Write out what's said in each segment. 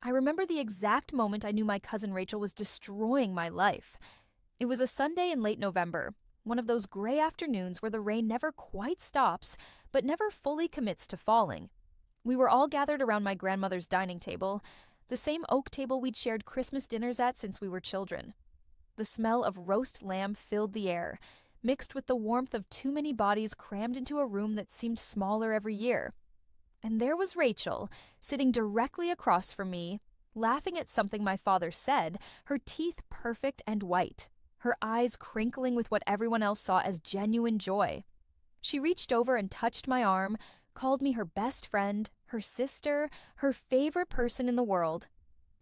I remember the exact moment I knew my cousin Rachel was destroying my life. It was a Sunday in late November, one of those gray afternoons where the rain never quite stops, but never fully commits to falling. We were all gathered around my grandmother's dining table, the same oak table we'd shared Christmas dinners at since we were children. The smell of roast lamb filled the air, mixed with the warmth of too many bodies crammed into a room that seemed smaller every year. And there was Rachel, sitting directly across from me, laughing at something my father said, her teeth perfect and white, her eyes crinkling with what everyone else saw as genuine joy. She reached over and touched my arm, called me her best friend, her sister, her favorite person in the world.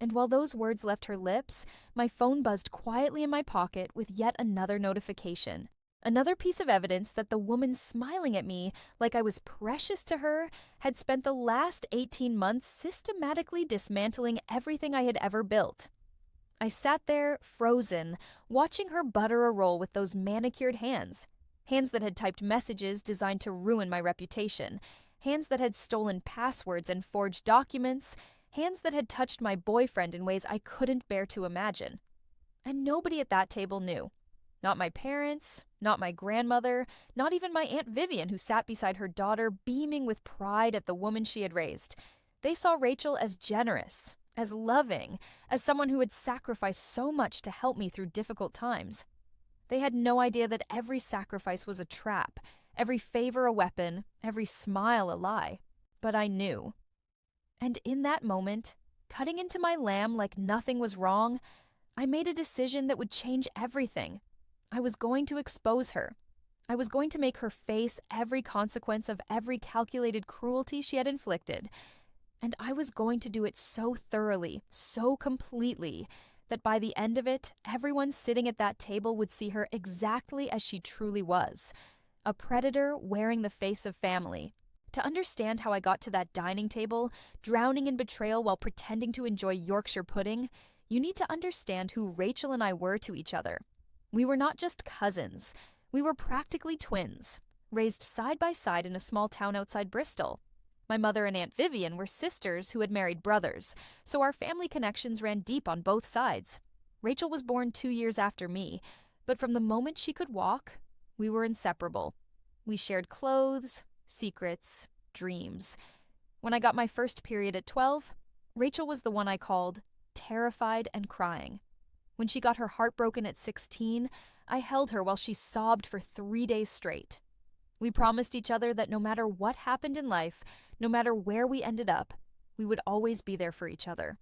And while those words left her lips, my phone buzzed quietly in my pocket with yet another notification. Another piece of evidence that the woman smiling at me like I was precious to her had spent the last 18 months systematically dismantling everything I had ever built. I sat there, frozen, watching her butter a roll with those manicured hands. Hands that had typed messages designed to ruin my reputation. Hands that had stolen passwords and forged documents. Hands that had touched my boyfriend in ways I couldn't bear to imagine. And nobody at that table knew. Not my parents, not my grandmother, not even my Aunt Vivian, who sat beside her daughter, beaming with pride at the woman she had raised. They saw Rachel as generous, as loving, as someone who had sacrificed so much to help me through difficult times. They had no idea that every sacrifice was a trap, every favor a weapon, every smile a lie. But I knew. And in that moment, cutting into my lamb like nothing was wrong, I made a decision that would change everything. I was going to expose her. I was going to make her face every consequence of every calculated cruelty she had inflicted. And I was going to do it so thoroughly, so completely, that by the end of it, everyone sitting at that table would see her exactly as she truly was. A predator wearing the face of family. To understand how I got to that dining table, drowning in betrayal while pretending to enjoy Yorkshire pudding, you need to understand who Rachel and I were to each other. We were not just cousins. We were practically twins, raised side by side in a small town outside Bristol. My mother and Aunt Vivian were sisters who had married brothers, so our family connections ran deep on both sides. Rachel was born 2 years after me, but from the moment she could walk, we were inseparable. We shared clothes, secrets, dreams. When I got my first period at 12, Rachel was the one I called, terrified and crying. When she got her heart broken at 16, I held her while she sobbed for 3 days straight. We promised each other that no matter what happened in life, no matter where we ended up, we would always be there for each other.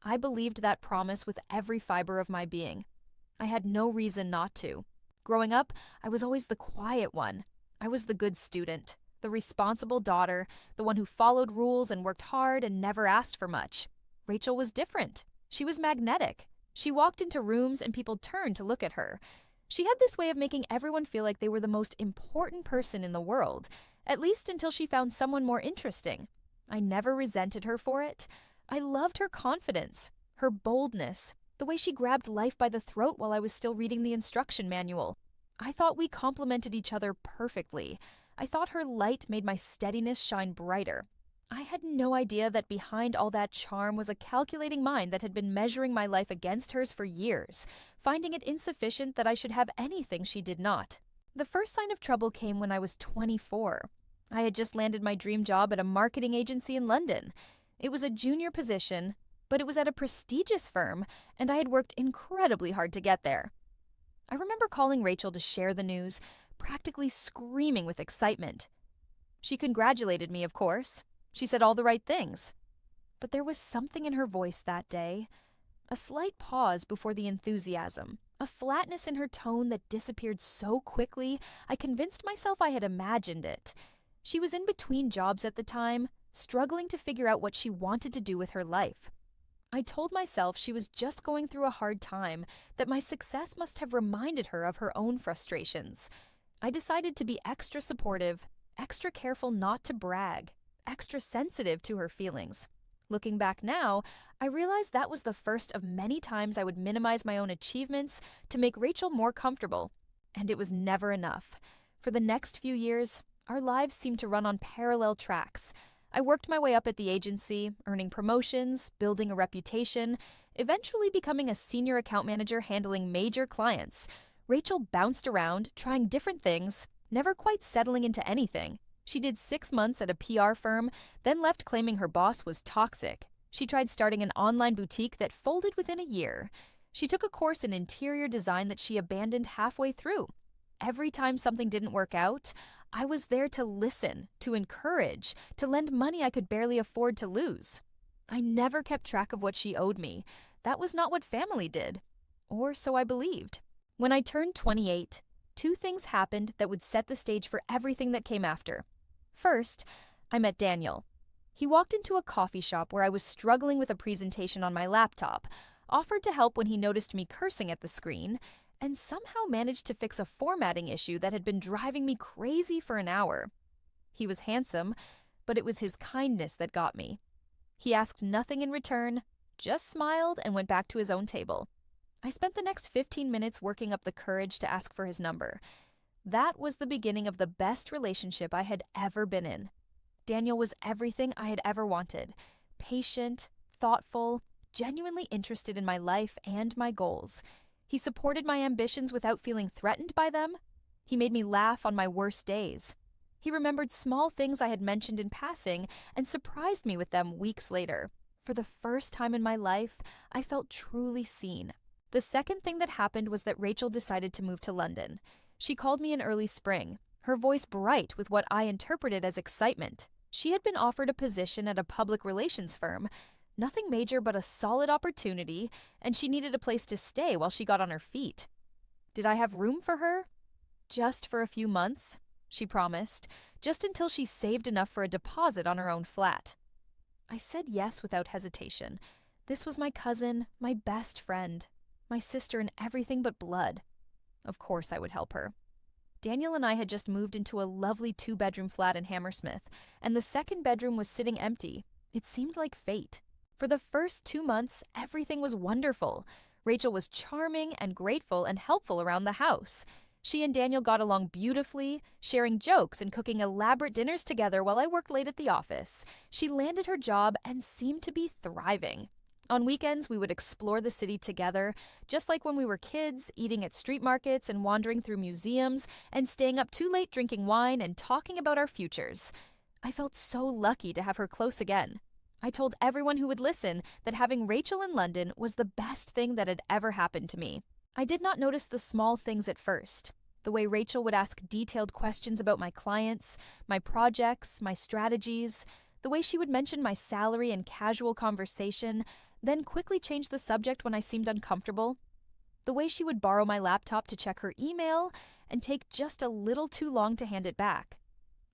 I believed that promise with every fiber of my being. I had no reason not to. Growing up, I was always the quiet one. I was the good student, the responsible daughter, the one who followed rules and worked hard and never asked for much. Rachel was different. She was magnetic. She walked into rooms and people turned to look at her. She had this way of making everyone feel like they were the most important person in the world, at least until she found someone more interesting. I never resented her for it. I loved her confidence, her boldness, the way she grabbed life by the throat while I was still reading the instruction manual. I thought we complemented each other perfectly. I thought her light made my steadiness shine brighter. I had no idea that behind all that charm was a calculating mind that had been measuring my life against hers for years, finding it insufficient that I should have anything she did not. The first sign of trouble came when I was 24. I had just landed my dream job at a marketing agency in London. It was a junior position, but it was at a prestigious firm, and I had worked incredibly hard to get there. I remember calling Rachel to share the news, practically screaming with excitement. She congratulated me, of course. She said all the right things. But there was something in her voice that day. A slight pause before the enthusiasm. A flatness in her tone that disappeared so quickly, I convinced myself I had imagined it. She was in between jobs at the time, struggling to figure out what she wanted to do with her life. I told myself she was just going through a hard time, that my success must have reminded her of her own frustrations. I decided to be extra supportive, extra careful not to brag, extra sensitive to her feelings. Looking back now, I realized that was the first of many times I would minimize my own achievements to make Rachel more comfortable. And it was never enough. For the next few years, our lives seemed to run on parallel tracks. I worked my way up at the agency, earning promotions, building a reputation, eventually becoming a senior account manager handling major clients. Rachel bounced around, trying different things, never quite settling into anything. She did 6 months at a PR firm, then left claiming her boss was toxic. She tried starting an online boutique that folded within a year. She took a course in interior design that she abandoned halfway through. Every time something didn't work out, I was there to listen, to encourage, to lend money I could barely afford to lose. I never kept track of what she owed me. That was not what family did. Or so I believed. When I turned 28, 2 things happened that would set the stage for everything that came after. First, I met Daniel. He walked into a coffee shop where I was struggling with a presentation on my laptop, offered to help when he noticed me cursing at the screen, and somehow managed to fix a formatting issue that had been driving me crazy for an hour. He was handsome, but it was his kindness that got me. He asked nothing in return, just smiled and went back to his own table. I spent the next 15 minutes working up the courage to ask for his number. That was the beginning of the best relationship I had ever been in. Daniel was everything I had ever wanted. Patient, thoughtful, genuinely interested in my life and my goals. He supported my ambitions without feeling threatened by them. He made me laugh on my worst days. He remembered small things I had mentioned in passing and surprised me with them weeks later. For the first time in my life, I felt truly seen. The second thing that happened was that Rachel decided to move to London. She called me in early spring, her voice bright with what I interpreted as excitement. She had been offered a position at a public relations firm, nothing major but a solid opportunity, and she needed a place to stay while she got on her feet. Did I have room for her? Just for a few months, she promised, just until she saved enough for a deposit on her own flat. I said yes without hesitation. This was my cousin, my best friend, my sister in everything but blood. Of course I would help her. Daniel and I had just moved into a lovely 2-bedroom flat in Hammersmith, and the second bedroom was sitting empty. It seemed like fate. For the first 2 months, everything was wonderful. Rachel was charming and grateful and helpful around the house. She and Daniel got along beautifully, sharing jokes and cooking elaborate dinners together while I worked late at the office. She landed her job and seemed to be thriving. On weekends, we would explore the city together, just like when we were kids, eating at street markets and wandering through museums, and staying up too late drinking wine and talking about our futures. I felt so lucky to have her close again. I told everyone who would listen that having Rachel in London was the best thing that had ever happened to me. I did not notice the small things at first. The way Rachel would ask detailed questions about my clients, my projects, my strategies, the way she would mention my salary in casual conversation, then quickly change the subject when I seemed uncomfortable. The way she would borrow my laptop to check her email and take just a little too long to hand it back.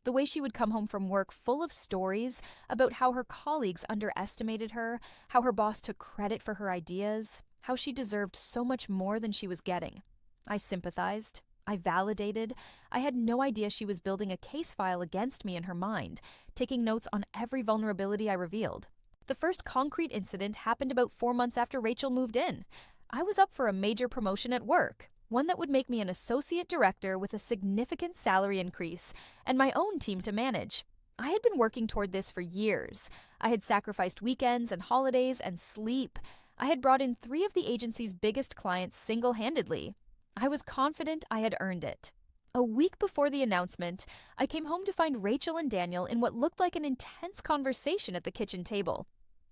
The way she would come home from work full of stories about how her colleagues underestimated her, how her boss took credit for her ideas, how she deserved so much more than she was getting. I sympathized. I validated. I had no idea she was building a case file against me in her mind, taking notes on every vulnerability I revealed. The first concrete incident happened about 4 months after Rachel moved in. I was up for a major promotion at work, one that would make me an associate director with a significant salary increase and my own team to manage. I had been working toward this for years. I had sacrificed weekends and holidays and sleep. I had brought in 3 of the agency's biggest clients single-handedly. I was confident I had earned it. A week before the announcement, I came home to find Rachel and Daniel in what looked like an intense conversation at the kitchen table.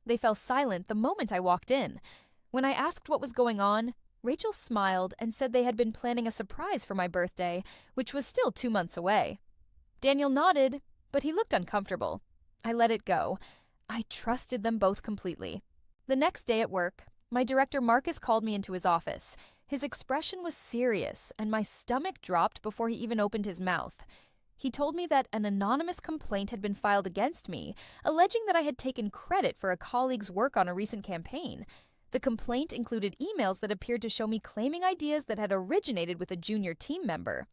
They fell silent the moment I walked in. When I asked what was going on, Rachel smiled and said they had been planning a surprise for my birthday, which was still 2 months away. Daniel nodded, but he looked uncomfortable. I let it go. I trusted them both completely. The next day at work, my director Marcus called me into his office. His expression was serious, and my stomach dropped before he even opened his mouth. He told me that an anonymous complaint had been filed against me, alleging that I had taken credit for a colleague's work on a recent campaign. The complaint included emails that appeared to show me claiming ideas that had originated with a junior team member.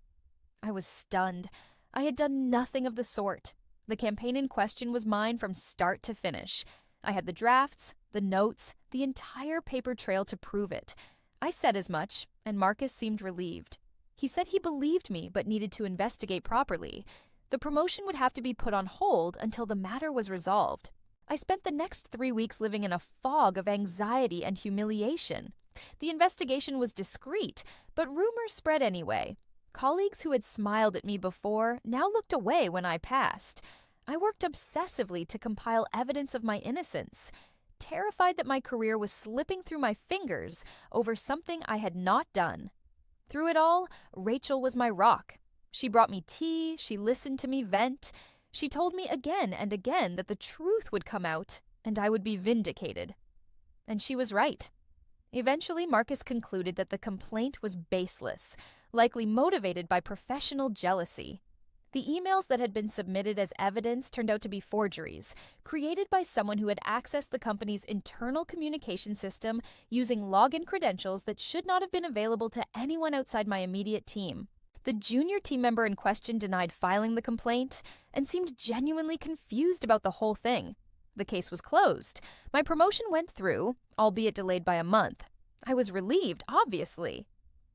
I was stunned. I had done nothing of the sort. The campaign in question was mine from start to finish. I had the drafts, the notes, the entire paper trail to prove it. I said as much, and Marcus seemed relieved. He said he believed me but needed to investigate properly. The promotion would have to be put on hold until the matter was resolved. I spent the next 3 weeks living in a fog of anxiety and humiliation. The investigation was discreet, but rumors spread anyway. Colleagues who had smiled at me before now looked away when I passed. I worked obsessively to compile evidence of my innocence, terrified that my career was slipping through my fingers over something I had not done. Through it all, Rachel was my rock. She brought me tea, she listened to me vent. She told me again and again that the truth would come out and I would be vindicated. And she was right. Eventually, Marcus concluded that the complaint was baseless, likely motivated by professional jealousy. The emails that had been submitted as evidence turned out to be forgeries, created by someone who had accessed the company's internal communication system using login credentials that should not have been available to anyone outside my immediate team. The junior team member in question denied filing the complaint and seemed genuinely confused about the whole thing. The case was closed. My promotion went through, albeit delayed by a month. I was relieved, obviously.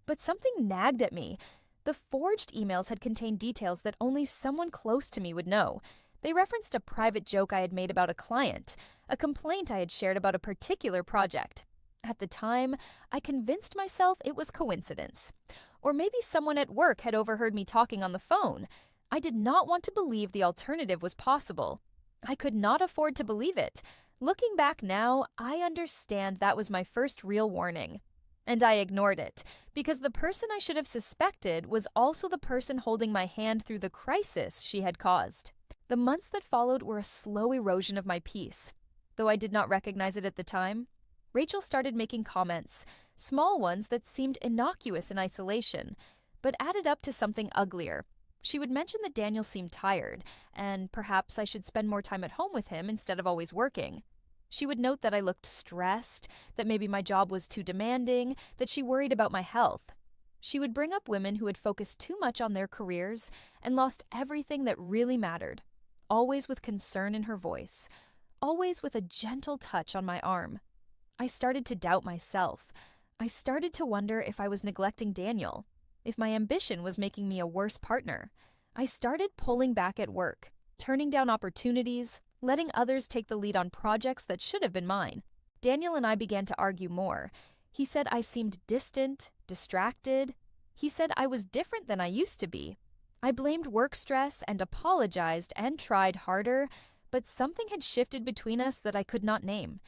But something nagged at me. The forged emails had contained details that only someone close to me would know. They referenced a private joke I had made about a client, a complaint I had shared about a particular project. At the time, I convinced myself it was coincidence. Or maybe someone at work had overheard me talking on the phone. I did not want to believe the alternative was possible. I could not afford to believe it. Looking back now, I understand that was my first real warning. And I ignored it, because the person I should have suspected was also the person holding my hand through the crisis she had caused. The months that followed were a slow erosion of my peace. Though I did not recognize it at the time, Rachel started making comments, small ones that seemed innocuous in isolation, but added up to something uglier. She would mention that Daniel seemed tired, and perhaps I should spend more time at home with him instead of always working. She would note that I looked stressed, that maybe my job was too demanding, that she worried about my health. She would bring up women who had focused too much on their careers and lost everything that really mattered, always with concern in her voice, always with a gentle touch on my arm. I started to doubt myself. I started to wonder if I was neglecting Daniel, if my ambition was making me a worse partner. I started pulling back at work, turning down opportunities, letting others take the lead on projects that should have been mine. Daniel and I began to argue more. He said I seemed distant, distracted. He said I was different than I used to be. I blamed work stress and apologized and tried harder, but something had shifted between us that I could not name.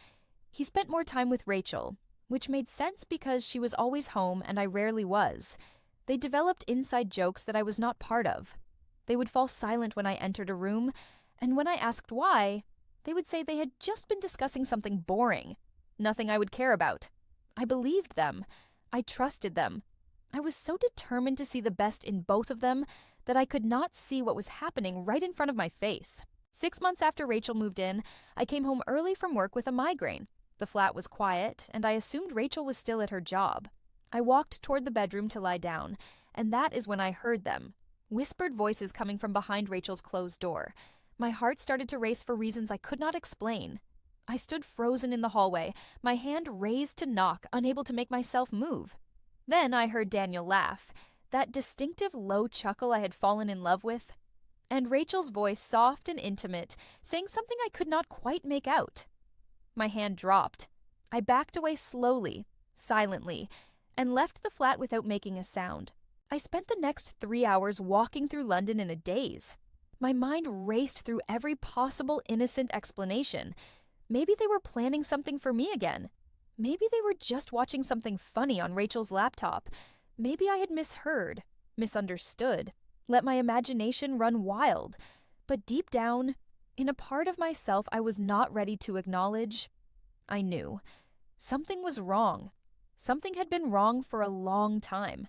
He spent more time with Rachel, which made sense because she was always home and I rarely was. They developed inside jokes that I was not part of. They would fall silent when I entered a room, and when I asked why, they would say they had just been discussing something boring, nothing I would care about. I believed them. I trusted them. I was so determined to see the best in both of them that I could not see what was happening right in front of my face. 6 months after Rachel moved in, I came home early from work with a migraine. The flat was quiet, and I assumed Rachel was still at her job. I walked toward the bedroom to lie down, and that is when I heard them. Whispered voices coming from behind Rachel's closed door. My heart started to race for reasons I could not explain. I stood frozen in the hallway, my hand raised to knock, unable to make myself move. Then I heard Daniel laugh, that distinctive low chuckle I had fallen in love with, and Rachel's voice soft and intimate, saying something I could not quite make out. My hand dropped. I backed away slowly, silently, and left the flat without making a sound. I spent the next 3 hours walking through London in a daze. My mind raced through every possible innocent explanation. Maybe they were planning something for me again. Maybe they were just watching something funny on Rachel's laptop. Maybe I had misheard, misunderstood, let my imagination run wild. But deep down, in a part of myself I was not ready to acknowledge, I knew. Something was wrong. Something had been wrong for a long time.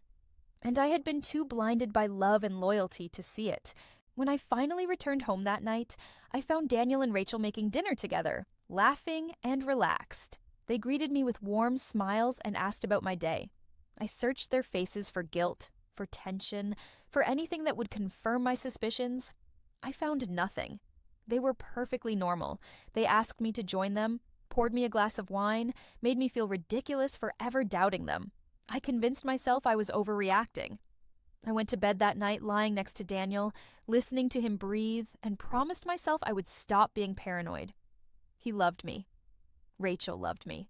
And I had been too blinded by love and loyalty to see it. When I finally returned home that night, I found Daniel and Rachel making dinner together, laughing and relaxed. They greeted me with warm smiles and asked about my day. I searched their faces for guilt, for tension, for anything that would confirm my suspicions. I found nothing. They were perfectly normal. They asked me to join them, poured me a glass of wine, made me feel ridiculous for ever doubting them. I convinced myself I was overreacting. I went to bed that night lying next to Daniel, listening to him breathe, and promised myself I would stop being paranoid. He loved me. Rachel loved me.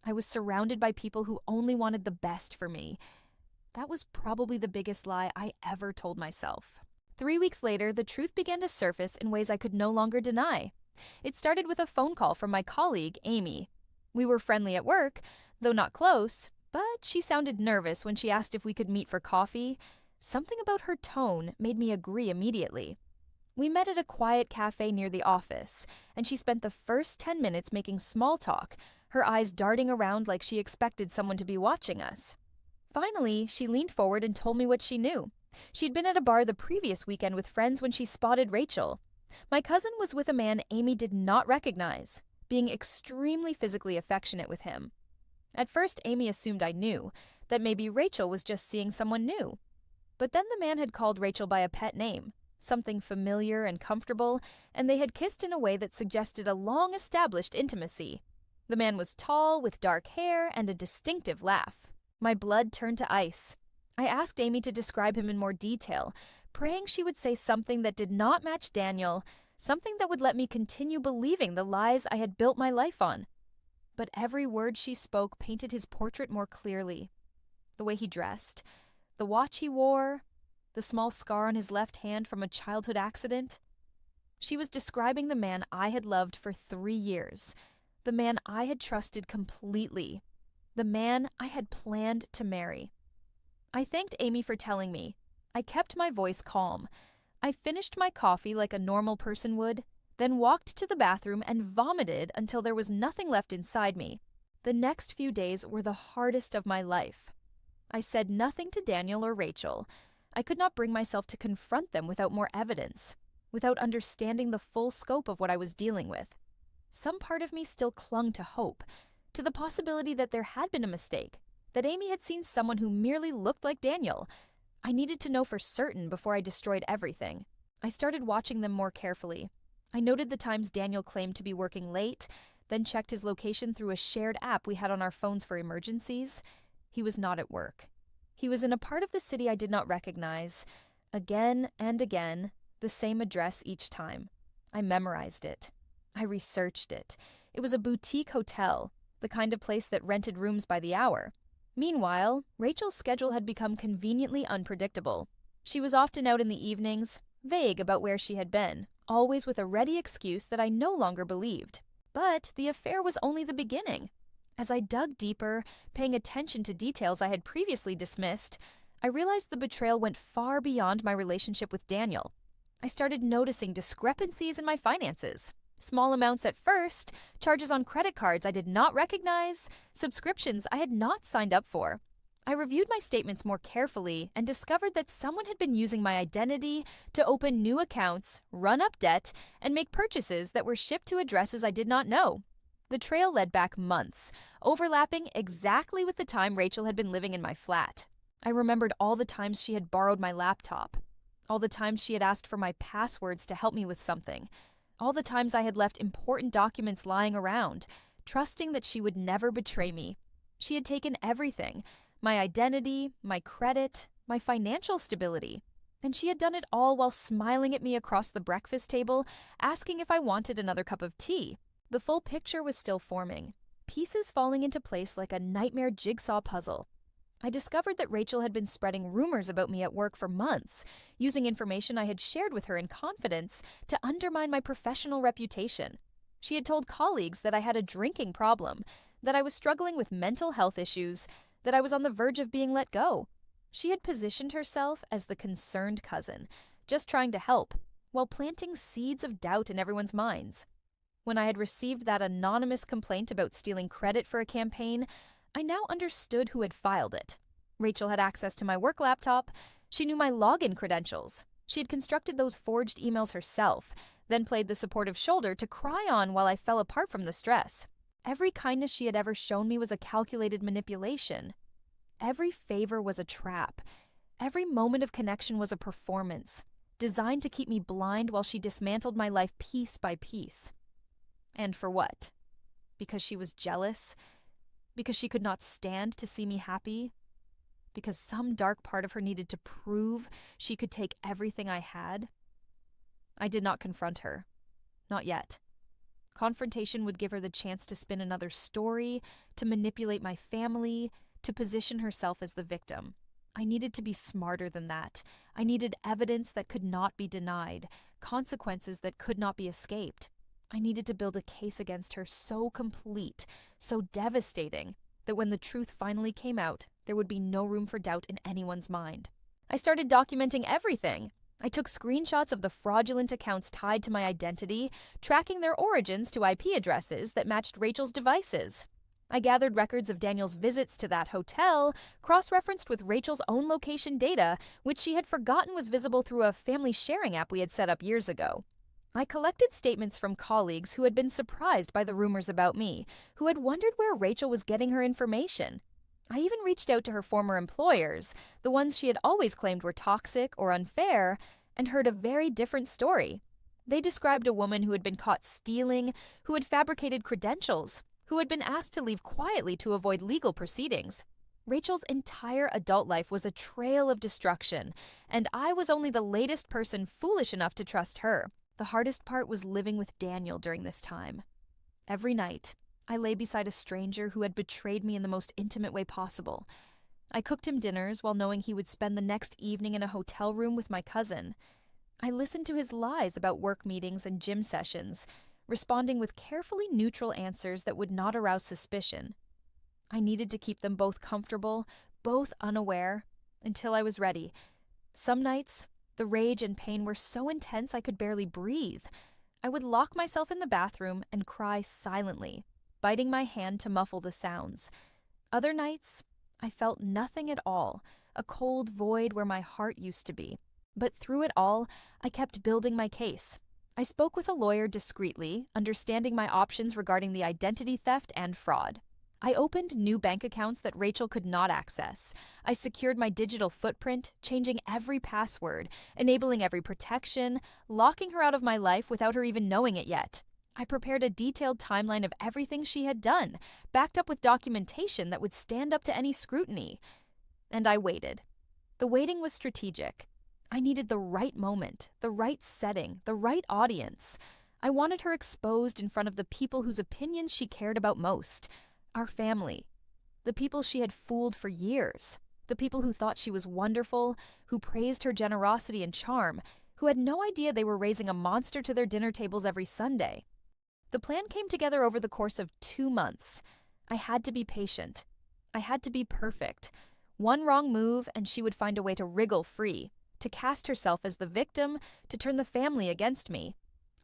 I was surrounded by people who only wanted the best for me. That was probably the biggest lie I ever told myself. 3 weeks later, the truth began to surface in ways I could no longer deny. It started with a phone call from my colleague, Amy. We were friendly at work, though not close, but she sounded nervous when she asked if we could meet for coffee. Something about her tone made me agree immediately. We met at a quiet cafe near the office, and she spent the first 10 minutes making small talk, her eyes darting around like she expected someone to be watching us. Finally, she leaned forward and told me what she knew. She'd been at a bar the previous weekend with friends when she spotted Rachel. My cousin was with a man Amy did not recognize, being extremely physically affectionate with him. At first, Amy assumed I knew, that maybe Rachel was just seeing someone new. But then the man had called Rachel by a pet name, something familiar and comfortable, and they had kissed in a way that suggested a long-established intimacy. The man was tall, with dark hair, and a distinctive laugh. My blood turned to ice. I asked Amy to describe him in more detail, praying she would say something that did not match Daniel, something that would let me continue believing the lies I had built my life on. But every word she spoke painted his portrait more clearly. The way he dressed, the watch he wore, the small scar on his left hand from a childhood accident. She was describing the man I had loved for 3 years, the man I had trusted completely, the man I had planned to marry. I thanked Amy for telling me. I kept my voice calm. I finished my coffee like a normal person would, then walked to the bathroom and vomited until there was nothing left inside me. The next few days were the hardest of my life. I said nothing to Daniel or Rachel. I could not bring myself to confront them without more evidence, without understanding the full scope of what I was dealing with. Some part of me still clung to hope, to the possibility that there had been a mistake, that Amy had seen someone who merely looked like Daniel. I needed to know for certain before I destroyed everything. I started watching them more carefully. I noted the times Daniel claimed to be working late, then checked his location through a shared app we had on our phones for emergencies. He was not at work. He was in a part of the city I did not recognize. Again and again, the same address each time. I memorized it. I researched it. It was a boutique hotel, the kind of place that rented rooms by the hour. Meanwhile, Rachel's schedule had become conveniently unpredictable. She was often out in the evenings, vague about where she had been, always with a ready excuse that I no longer believed. But the affair was only the beginning. As I dug deeper, paying attention to details I had previously dismissed, I realized the betrayal went far beyond my relationship with Daniel. I started noticing discrepancies in my finances. Small amounts at first, charges on credit cards I did not recognize, subscriptions I had not signed up for. I reviewed my statements more carefully and discovered that someone had been using my identity to open new accounts, run up debt, and make purchases that were shipped to addresses I did not know. The trail led back months, overlapping exactly with the time Rachel had been living in my flat. I remembered all the times she had borrowed my laptop, all the times she had asked for my passwords to help me with something, all the times I had left important documents lying around, trusting that she would never betray me. She had taken everything, my identity, my credit, my financial stability, and she had done it all while smiling at me across the breakfast table, asking if I wanted another cup of tea. The full picture was still forming, pieces falling into place like a nightmare jigsaw puzzle. I discovered that Rachel had been spreading rumors about me at work for months, using information I had shared with her in confidence to undermine my professional reputation. She had told colleagues that I had a drinking problem, that I was struggling with mental health issues, that I was on the verge of being let go. She had positioned herself as the concerned cousin, just trying to help, while planting seeds of doubt in everyone's minds. When I had received that anonymous complaint about stealing credit for a campaign, I now understood who had filed it. Rachel had access to my work laptop. She knew my login credentials. She had constructed those forged emails herself, then played the supportive shoulder to cry on while I fell apart from the stress. Every kindness she had ever shown me was a calculated manipulation. Every favor was a trap. Every moment of connection was a performance, designed to keep me blind while she dismantled my life piece by piece. And for what? Because she was jealous? Because she could not stand to see me happy? because some dark part of her needed to prove she could take everything I had? I did not confront her. Not yet. Confrontation would give her the chance to spin another story, to manipulate my family, to position herself as the victim. I needed to be smarter than that. I needed evidence that could not be denied, consequences that could not be escaped. I needed to build a case against her so complete, so devastating, that when the truth finally came out, there would be no room for doubt in anyone's mind. I started documenting everything. I took screenshots of the fraudulent accounts tied to my identity, tracking their origins to IP addresses that matched Rachel's devices. I gathered records of Daniel's visits to that hotel, cross-referenced with Rachel's own location data, which she had forgotten was visible through a family sharing app we had set up years ago. I collected statements from colleagues who had been surprised by the rumors about me, who had wondered where Rachel was getting her information. I even reached out to her former employers, the ones she had always claimed were toxic or unfair, and heard a very different story. They described a woman who had been caught stealing, who had fabricated credentials, who had been asked to leave quietly to avoid legal proceedings. Rachel's entire adult life was a trail of destruction, and I was only the latest person foolish enough to trust her. The hardest part was living with Daniel during this time. Every night, I lay beside a stranger who had betrayed me in the most intimate way possible. I cooked him dinners while knowing he would spend the next evening in a hotel room with my cousin. I listened to his lies about work meetings and gym sessions, responding with carefully neutral answers that would not arouse suspicion. I needed to keep them both comfortable, both unaware, until I was ready. Some nights, the rage and pain were so intense I could barely breathe. I would lock myself in the bathroom and cry silently, biting my hand to muffle the sounds. Other nights, I felt nothing at all, a cold void where my heart used to be. But through it all, I kept building my case. I spoke with a lawyer discreetly, understanding my options regarding the identity theft and fraud. I opened new bank accounts that Rachel could not access. I secured my digital footprint, changing every password, enabling every protection, locking her out of my life without her even knowing it yet. I prepared a detailed timeline of everything she had done, backed up with documentation that would stand up to any scrutiny. And I waited. The waiting was strategic. I needed the right moment, the right setting, the right audience. I wanted her exposed in front of the people whose opinions she cared about most. Our family. The people she had fooled for years. The people who thought she was wonderful, who praised her generosity and charm, who had no idea they were raising a monster to their dinner tables every Sunday. The plan came together over the course of 2 months. I had to be patient. I had to be perfect. One wrong move and she would find a way to wriggle free, to cast herself as the victim, to turn the family against me.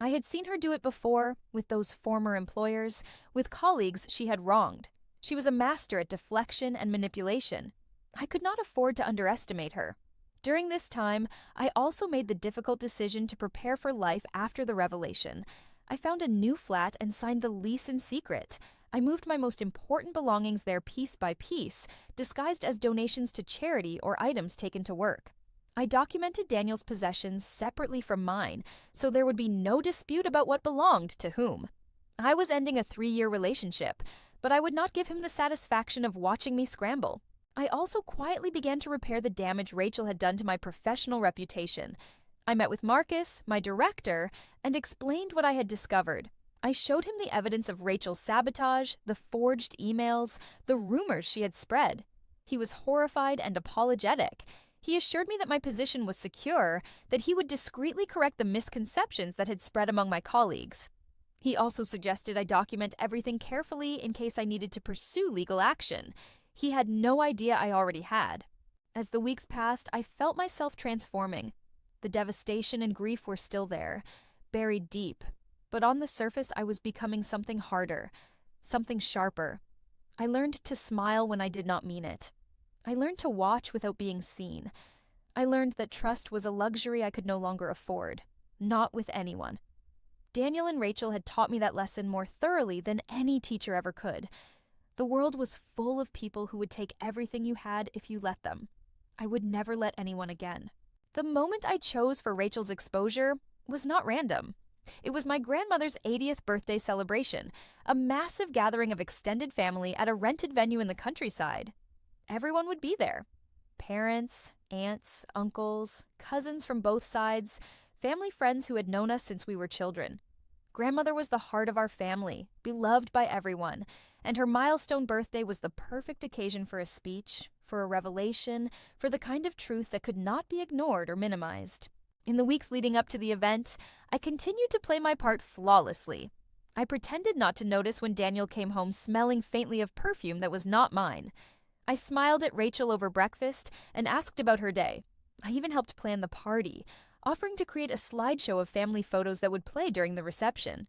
I had seen her do it before, with those former employers, with colleagues she had wronged. She was a master at deflection and manipulation. I could not afford to underestimate her. During this time, I also made the difficult decision to prepare for life after the revelation. I found a new flat and signed the lease in secret. I moved my most important belongings there piece by piece, disguised as donations to charity or items taken to work. I documented Daniel's possessions separately from mine, so there would be no dispute about what belonged to whom. I was ending a 3-year relationship, but I would not give him the satisfaction of watching me scramble. I also quietly began to repair the damage Rachel had done to my professional reputation. I met with Marcus, my director, and explained what I had discovered. I showed him the evidence of Rachel's sabotage, the forged emails, the rumors she had spread. He was horrified and apologetic. He assured me that my position was secure, that he would discreetly correct the misconceptions that had spread among my colleagues. He also suggested I document everything carefully in case I needed to pursue legal action. He had no idea I already had. As the weeks passed, I felt myself transforming. The devastation and grief were still there, buried deep, but on the surface I was becoming something harder, something sharper. I learned to smile when I did not mean it. I learned to watch without being seen. I learned that trust was a luxury I could no longer afford, not with anyone. Daniel and Rachel had taught me that lesson more thoroughly than any teacher ever could. The world was full of people who would take everything you had if you let them. I would never let anyone again. The moment I chose for Rachel's exposure was not random. It was my grandmother's 80th birthday celebration, a massive gathering of extended family at a rented venue in the countryside. Everyone would be there. parents, aunts, uncles, cousins from both sides, family friends who had known us since we were children. Grandmother was the heart of our family, beloved by everyone, and her milestone birthday was the perfect occasion for a speech, for a revelation, for the kind of truth that could not be ignored or minimized. In the weeks leading up to the event, I continued to play my part flawlessly. I pretended not to notice when Daniel came home smelling faintly of perfume that was not mine. I smiled at Rachel over breakfast and asked about her day. I even helped plan the party, offering to create a slideshow of family photos that would play during the reception.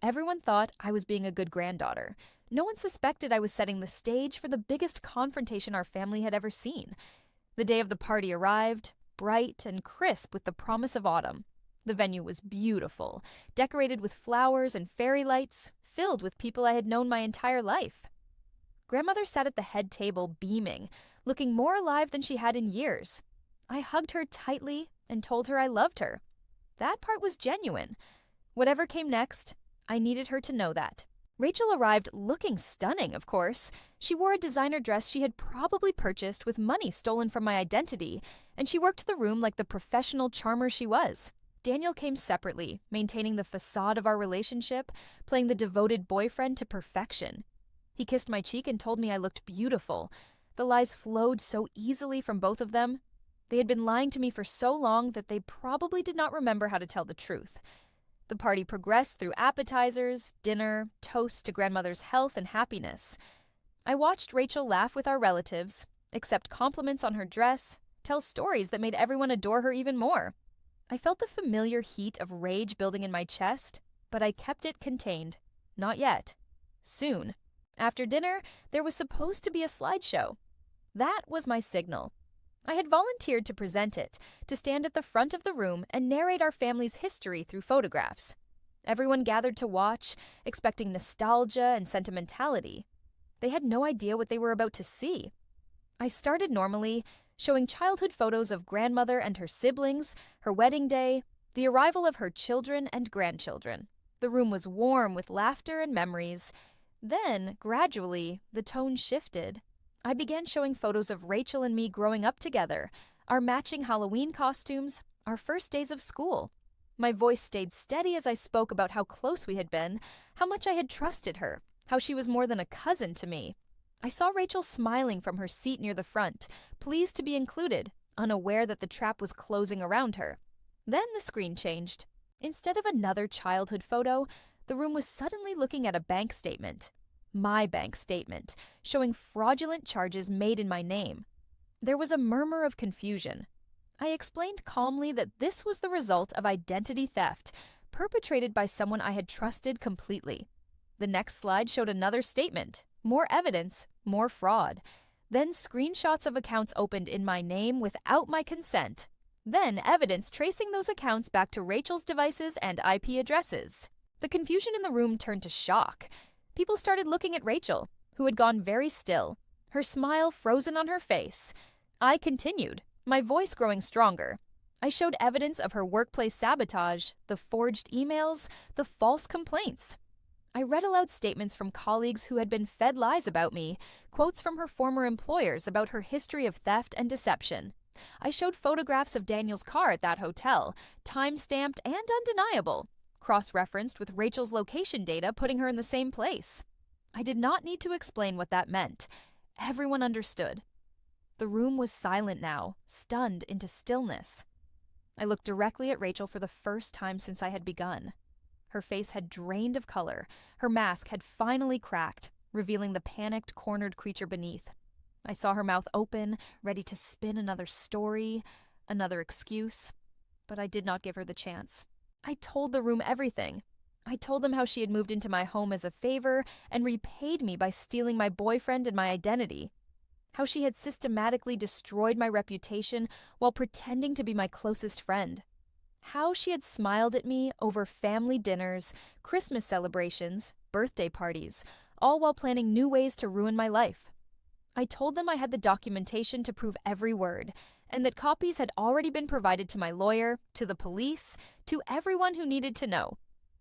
Everyone thought I was being a good granddaughter. No one suspected I was setting the stage for the biggest confrontation our family had ever seen. The day of the party arrived, bright and crisp with the promise of autumn. The venue was beautiful, decorated with flowers and fairy lights, filled with people I had known my entire life. Grandmother sat at the head table beaming, looking more alive than she had in years. I hugged her tightly and told her I loved her. That part was genuine. Whatever came next, I needed her to know that. Rachel arrived looking stunning, of course. She wore a designer dress she had probably purchased with money stolen from my identity, and she worked the room like the professional charmer she was. Daniel came separately, maintaining the facade of our relationship, playing the devoted boyfriend to perfection. He kissed my cheek and told me I looked beautiful. The lies flowed so easily from both of them. They had been lying to me for so long that they probably did not remember how to tell the truth. The party progressed through appetizers, dinner, toasts to grandmother's health and happiness. I watched Rachel laugh with our relatives, accept compliments on her dress, tell stories that made everyone adore her even more. I felt the familiar heat of rage building in my chest, but I kept it contained. Not yet. Soon. After dinner, there was supposed to be a slideshow. That was my signal. I had volunteered to present it, to stand at the front of the room and narrate our family's history through photographs. Everyone gathered to watch, expecting nostalgia and sentimentality. They had no idea what they were about to see. I started normally, showing childhood photos of grandmother and her siblings, her wedding day, the arrival of her children and grandchildren. The room was warm with laughter and memories. Then, gradually, the tone shifted. I began showing photos of Rachel and me growing up together, our matching Halloween costumes, our first days of school. My voice stayed steady as I spoke about how close we had been, how much I had trusted her, how she was more than a cousin to me. I saw Rachel smiling from her seat near the front, pleased to be included, unaware that the trap was closing around her. Then the screen changed. Instead of another childhood photo, the room was suddenly looking at a bank statement. My bank statement, showing fraudulent charges made in my name. There was a murmur of confusion. I explained calmly that this was the result of identity theft, perpetrated by someone I had trusted completely. The next slide showed another statement, more evidence, more fraud. Then screenshots of accounts opened in my name without my consent. Then evidence tracing those accounts back to Rachel's devices and IP addresses. The confusion in the room turned to shock. People started looking at Rachel, who had gone very still, her smile frozen on her face. I continued, my voice growing stronger. I showed evidence of her workplace sabotage, the forged emails, the false complaints. I read aloud statements from colleagues who had been fed lies about me, quotes from her former employers about her history of theft and deception. I showed photographs of Daniel's car at that hotel, time-stamped and undeniable, cross-referenced with Rachel's location data, putting her in the same place. I did not need to explain what that meant. Everyone understood. The room was silent now, stunned into stillness. I looked directly at Rachel for the first time since I had begun. Her face had drained of color. Her mask had finally cracked, revealing the panicked, cornered creature beneath. I saw her mouth open, ready to spin another story, another excuse. But I did not give her the chance. I told the room everything. I told them how she had moved into my home as a favor and repaid me by stealing my boyfriend and my identity. How she had systematically destroyed my reputation while pretending to be my closest friend. How she had smiled at me over family dinners, Christmas celebrations, birthday parties, all while planning new ways to ruin my life. I told them I had the documentation to prove every word, and that copies had already been provided to my lawyer, to the police, to everyone who needed to know.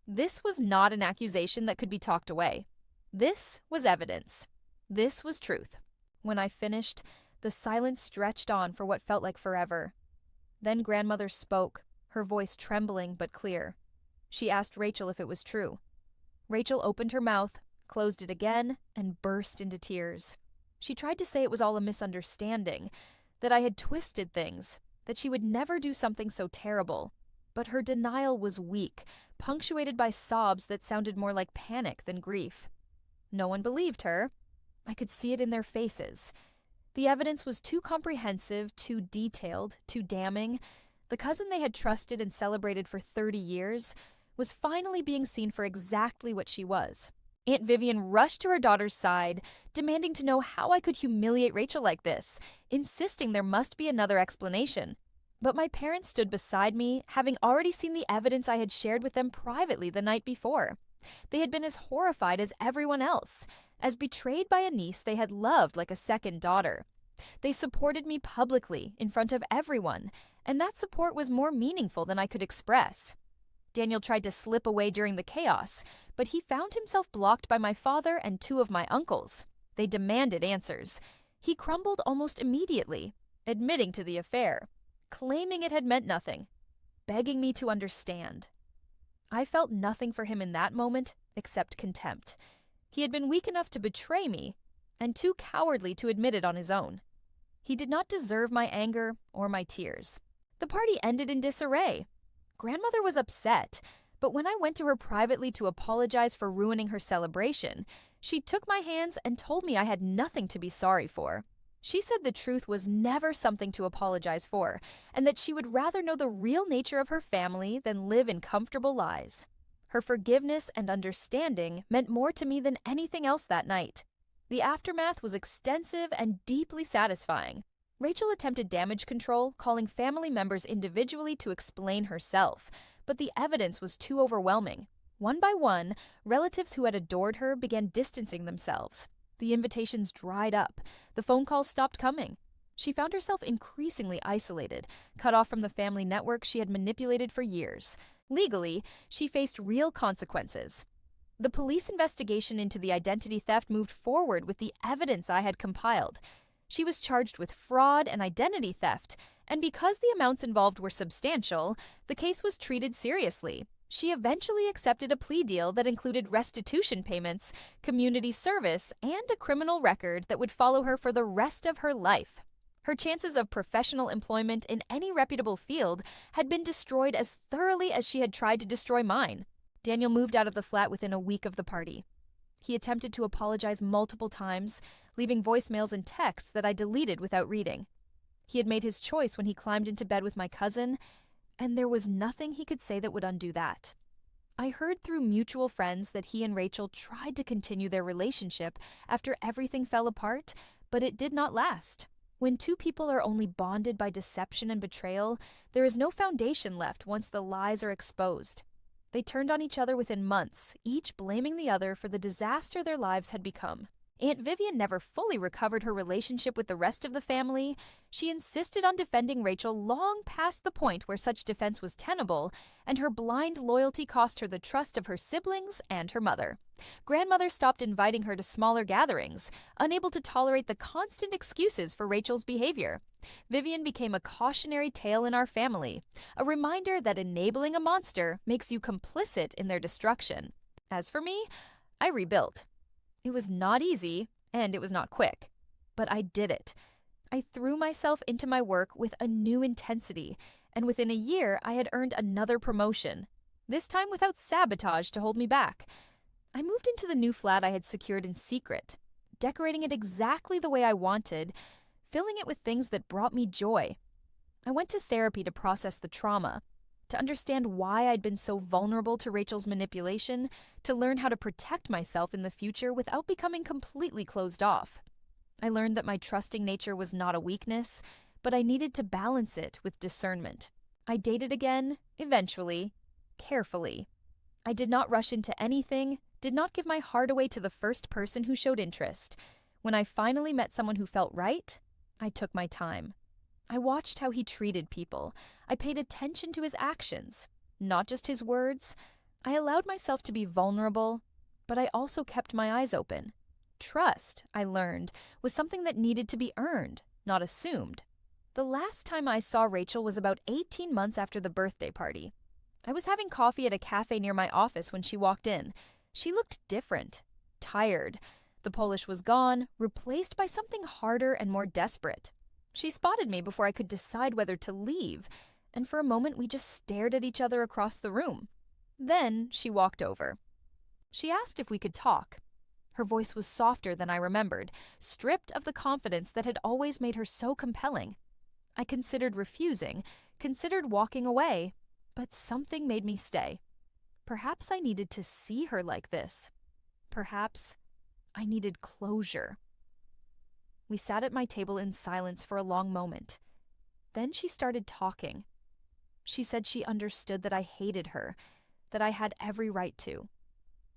This was not an accusation that could be talked away. This was evidence. This was truth. When I finished, The silence stretched on for what felt like forever. Then grandmother spoke, her voice trembling but clear. She asked Rachel if it was true. Rachel opened her mouth, closed it again, and burst into tears. She tried to say it was all a misunderstanding, that I had twisted things, that she would never do something so terrible. But her denial was weak, punctuated by sobs that sounded more like panic than grief. No one believed her. I could see it in their faces. The evidence was too comprehensive, too detailed, too damning. The cousin they had trusted and celebrated for 30 years was finally being seen for exactly what she was. Aunt Vivian rushed to her daughter's side, demanding to know how I could humiliate Rachel like this, insisting there must be another explanation. But my parents stood beside me, having already seen the evidence I had shared with them privately the night before. They had been as horrified as everyone else, as betrayed by a niece they had loved like a second daughter. They supported me publicly, in front of everyone, and that support was more meaningful than I could express. Daniel tried to slip away during the chaos, but he found himself blocked by my father and 2 of my uncles. They demanded answers. He crumbled almost immediately, admitting to the affair, claiming it had meant nothing, begging me to understand. I felt nothing for him in that moment except contempt. He had been weak enough to betray me, and too cowardly to admit it on his own. He did not deserve my anger or my tears. The party ended in disarray. Grandmother was upset, but when I went to her privately to apologize for ruining her celebration, she took my hands and told me I had nothing to be sorry for. She said the truth was never something to apologize for, and that she would rather know the real nature of her family than live in comfortable lies. Her forgiveness and understanding meant more to me than anything else that night. The aftermath was extensive and deeply satisfying. Rachel attempted damage control, calling family members individually to explain herself, but the evidence was too overwhelming. One by one, relatives who had adored her began distancing themselves. The invitations dried up. The phone calls stopped coming. She found herself increasingly isolated, cut off from the family network she had manipulated for years. Legally, she faced real consequences. The police investigation into the identity theft moved forward with the evidence I had compiled. She was charged with fraud and identity theft, and because the amounts involved were substantial, the case was treated seriously. She eventually accepted a plea deal that included restitution payments, community service, and a criminal record that would follow her for the rest of her life. Her chances of professional employment in any reputable field had been destroyed as thoroughly as she had tried to destroy mine. Daniel moved out of the flat within a week of the party. He attempted to apologize multiple times, leaving voicemails and texts that I deleted without reading. He had made his choice when he climbed into bed with my cousin, and there was nothing he could say that would undo that. I heard through mutual friends that he and Rachel tried to continue their relationship after everything fell apart, but it did not last. When 2 people are only bonded by deception and betrayal, there is no foundation left once the lies are exposed. They turned on each other within months, each blaming the other for the disaster their lives had become. Aunt Vivian never fully recovered her relationship with the rest of the family. She insisted on defending Rachel long past the point where such defense was tenable, and her blind loyalty cost her the trust of her siblings and her mother. Grandmother stopped inviting her to smaller gatherings, unable to tolerate the constant excuses for Rachel's behavior. Vivian became a cautionary tale in our family, a reminder that enabling a monster makes you complicit in their destruction. As for me, I rebuilt. It was not easy, and it was not quick. But I did it. I threw myself into my work with a new intensity, and within a year I had earned another promotion, this time without sabotage to hold me back. I moved into the new flat I had secured in secret, decorating it exactly the way I wanted, filling it with things that brought me joy. I went to therapy to process the trauma, to understand why I'd been so vulnerable to Rachel's manipulation, to learn how to protect myself in the future without becoming completely closed off. I learned that my trusting nature was not a weakness, but I needed to balance it with discernment. I dated again, eventually, carefully. I did not rush into anything, did not give my heart away to the first person who showed interest. When I finally met someone who felt right, I took my time. I watched how he treated people. I paid attention to his actions, not just his words. I allowed myself to be vulnerable, but I also kept my eyes open. Trust, I learned, was something that needed to be earned, not assumed. The last time I saw Rachel was about 18 months after the birthday party. I was having coffee at a cafe near my office when she walked in. She looked different, tired. The Polish was gone, replaced by something harder and more desperate. She spotted me before I could decide whether to leave, and for a moment we just stared at each other across the room. Then she walked over. She asked if we could talk. Her voice was softer than I remembered, stripped of the confidence that had always made her so compelling. I considered refusing, considered walking away, but something made me stay. Perhaps I needed to see her like this. Perhaps I needed closure. We sat at my table in silence for a long moment. Then she started talking. She said she understood that I hated her, that I had every right to.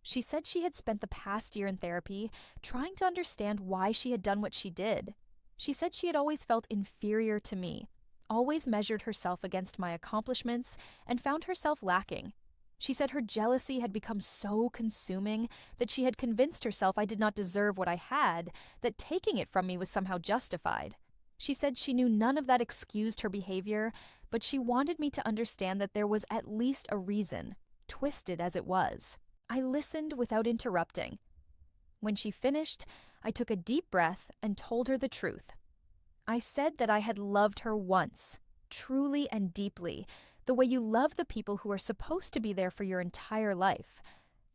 She said she had spent the past year in therapy trying to understand why she had done what she did. She said she had always felt inferior to me, always measured herself against my accomplishments, and found herself lacking. She said her jealousy had become so consuming that she had convinced herself I did not deserve what I had, that taking it from me was somehow justified. She said she knew none of that excused her behavior, but she wanted me to understand that there was at least a reason, twisted as it was. I listened without interrupting. When she finished, I took a deep breath and told her the truth. I said that I had loved her once, truly and deeply, the way you love the people who are supposed to be there for your entire life.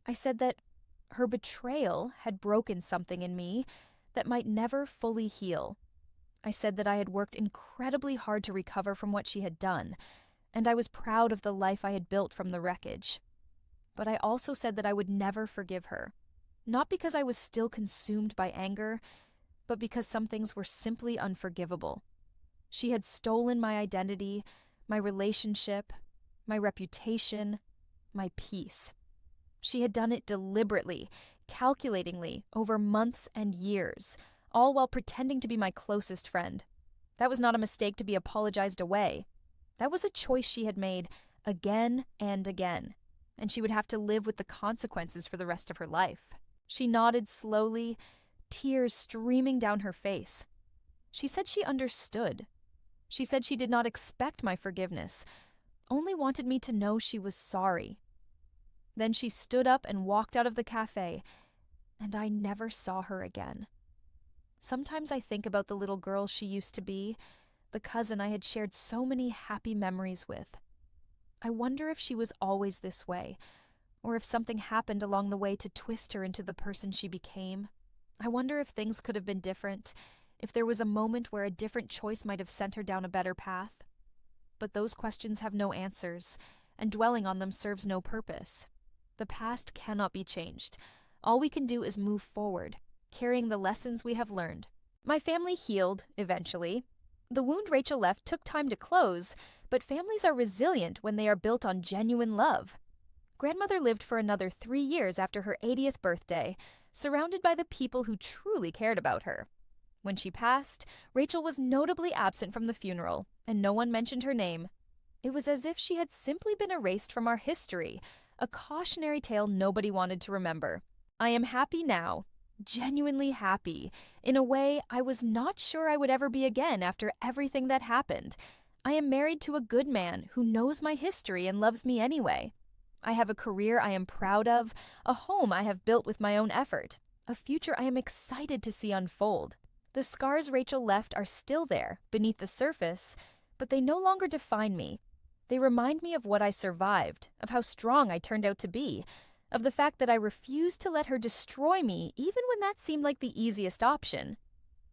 I said that her betrayal had broken something in me that might never fully heal. I said that I had worked incredibly hard to recover from what she had done, and I was proud of the life I had built from the wreckage. But I also said that I would never forgive her, not because I was still consumed by anger, but because some things were simply unforgivable. She had stolen my identity, my relationship, my reputation, my peace. She had done it deliberately, calculatingly, over months and years, all while pretending to be my closest friend. That was not a mistake to be apologized away. That was a choice she had made again and again, and she would have to live with the consequences for the rest of her life. She nodded slowly, tears streaming down her face. She said she understood. She said she did not expect my forgiveness, only wanted me to know she was sorry. Then she stood up and walked out of the cafe, and I never saw her again. Sometimes I think about the little girl she used to be, the cousin I had shared so many happy memories with. I wonder if she was always this way, or if something happened along the way to twist her into the person she became. I wonder if things could have been different, if there was a moment where a different choice might have sent her down a better path. But those questions have no answers, and dwelling on them serves no purpose. The past cannot be changed. All we can do is move forward, carrying the lessons we have learned. My family healed, eventually. The wound Rachel left took time to close, but families are resilient when they are built on genuine love. Grandmother lived for another 3 years after her 80th birthday, surrounded by the people who truly cared about her. When she passed, Rachel was notably absent from the funeral, and no one mentioned her name. It was as if she had simply been erased from our history, a cautionary tale nobody wanted to remember. I am happy now, genuinely happy, in a way I was not sure I would ever be again after everything that happened. I am married to a good man who knows my history and loves me anyway. I have a career I am proud of, a home I have built with my own effort, a future I am excited to see unfold. The scars Rachel left are still there, beneath the surface, but they no longer define me. They remind me of what I survived, of how strong I turned out to be, of the fact that I refused to let her destroy me even when that seemed like the easiest option.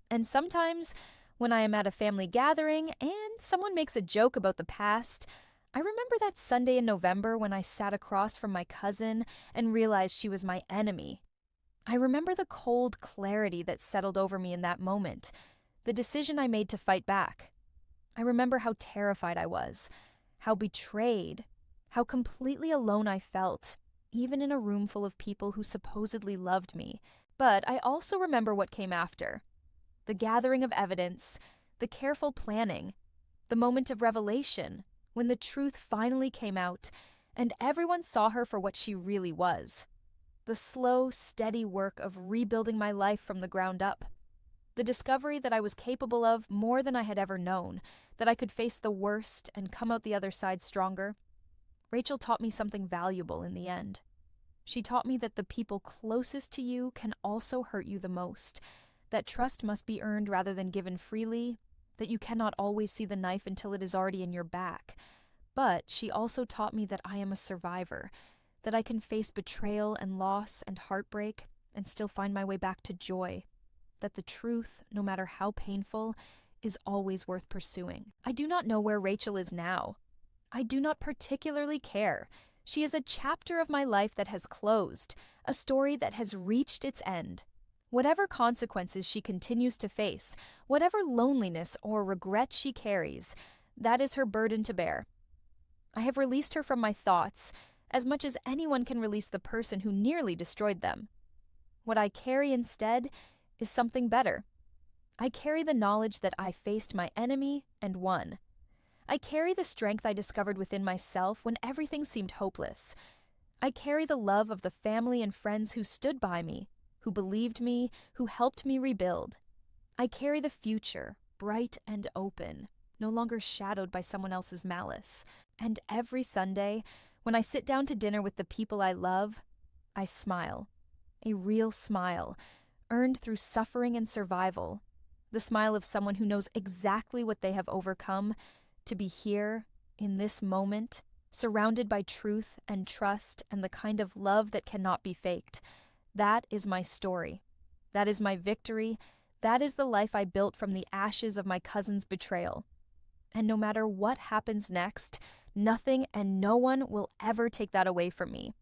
And sometimes, when I am at a family gathering and someone makes a joke about the past, I remember that Sunday in November when I sat across from my cousin and realized she was my enemy. I remember the cold clarity that settled over me in that moment, the decision I made to fight back. I remember how terrified I was, how betrayed, how completely alone I felt, even in a room full of people who supposedly loved me. But I also remember what came after. The gathering of evidence, the careful planning, the moment of revelation, when the truth finally came out, and everyone saw her for what she really was. The slow, steady work of rebuilding my life from the ground up. The discovery that I was capable of more than I had ever known, that I could face the worst and come out the other side stronger. Rachel taught me something valuable in the end. She taught me that the people closest to you can also hurt you the most, that trust must be earned rather than given freely, that you cannot always see the knife until it is already in your back. But she also taught me that I am a survivor, that I can face betrayal and loss and heartbreak and still find my way back to joy, that the truth, no matter how painful, is always worth pursuing. I do not know where Rachel is now. I do not particularly care. She is a chapter of my life that has closed, a story that has reached its end. Whatever consequences she continues to face, whatever loneliness or regret she carries, that is her burden to bear. I have released her from my thoughts, as much as anyone can release the person who nearly destroyed them. What I carry instead is something better. I carry the knowledge that I faced my enemy and won. I carry the strength I discovered within myself when everything seemed hopeless. I carry the love of the family and friends who stood by me, who believed me, who helped me rebuild. I carry the future, bright and open, no longer shadowed by someone else's malice. And every Sunday, when I sit down to dinner with the people I love, I smile. A real smile, earned through suffering and survival. The smile of someone who knows exactly what they have overcome, to be here, in this moment, surrounded by truth and trust and the kind of love that cannot be faked. That is my story. That is my victory. That is the life I built from the ashes of my cousin's betrayal. And no matter what happens next, nothing and no one will ever take that away from me.